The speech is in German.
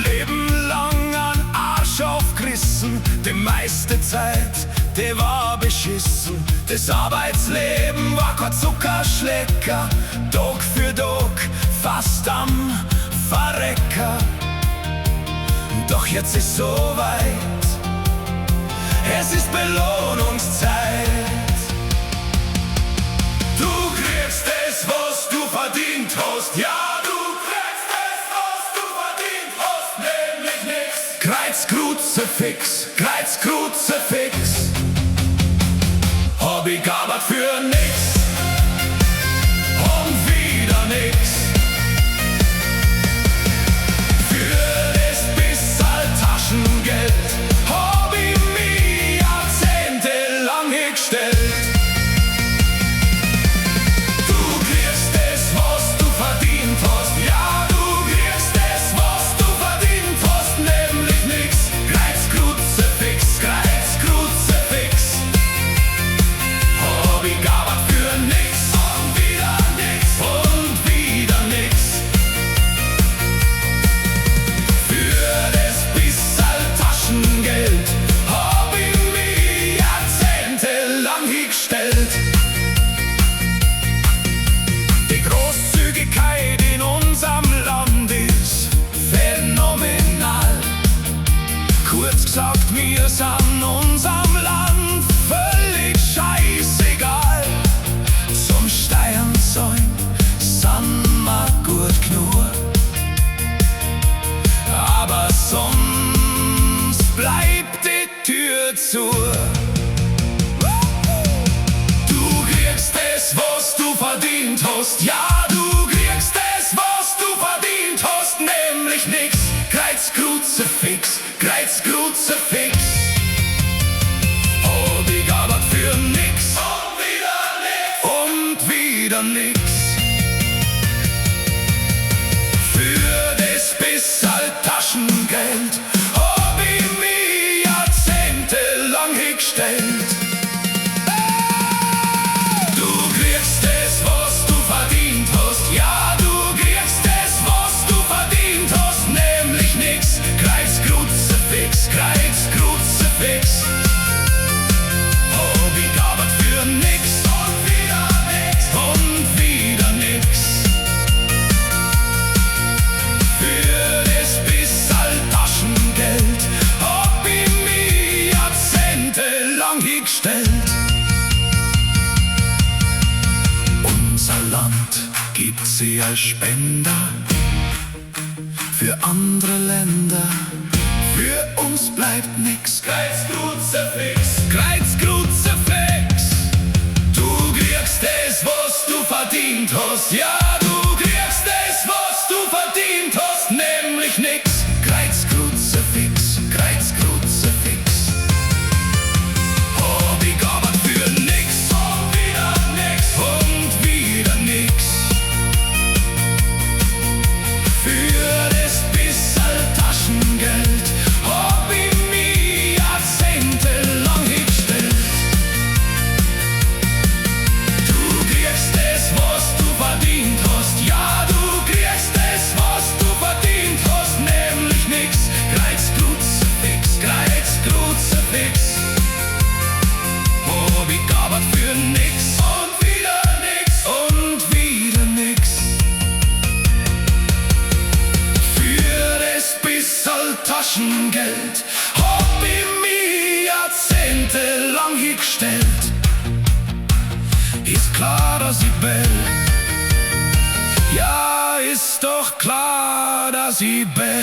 Leben lang an Arsch aufgerissen, die meiste Zeit, die war beschissen. Das Arbeitsleben war kein Zuckerschlecker, Tag für Tag fast am Verrecker. Doch jetzt ist soweit, es ist Belohnungszeit. Du kriegst es, was du verdient hast, ja, du kriegst es, was du verdient hast, nämlich nix. Kreuz, Kruzifix, Kreuz, Kruzifix, hab ich gearbeitet für nix und wieder nix. Für das bissal Taschengeld hab ich mich jahrzehntelang hingestellt. Die Großzügigkeit in unserem Land ist phänomenal. Kurz gesagt, wir sind unserem Land völlig scheißegal. Zum Steuern zahlen sind wir gut genug, aber sonst bleibt die Tür zu. Was du verdient hast, ja, du kriegst es, was du verdient hast, nämlich nix. Kreuz, Kruzifix, Kreuz, Kruzifix, hab ich gearbeitet für nix und wieder nix. Für das bissal Taschengeld hab ich mich jahrzehntelang hingestellt. Unser Land gibt sie als Spender für andere Länder. Für uns bleibt nix. Kreuz, Kruzifix, Kreuz, Kruzifix, du kriegst es, was du verdient hast, ja, du kriegst es, was du verdient hast, nämlich nix. Kreuz, Kruzifix, Kreuz, Kruzifix, hab ich gearbeitet für nix und wieder nix und wieder nix. Für das bissal Taschengeld hab ich mich jahrzehntelang hingestellt. Du kriegst es, was du verdient hast, ja, du kriegst es, was du verdient hast, nämlich nix. Kreuz, Kruzifix, Kreuz, Kruzifix, hab ich gearbeitet für nix und wieder nix und wieder nix. Für das bissal Taschengeld hab ich mich jahrzehntelang hingestellt. Ist klar, dass ich bell, ja, ist doch klar, dass ich bell.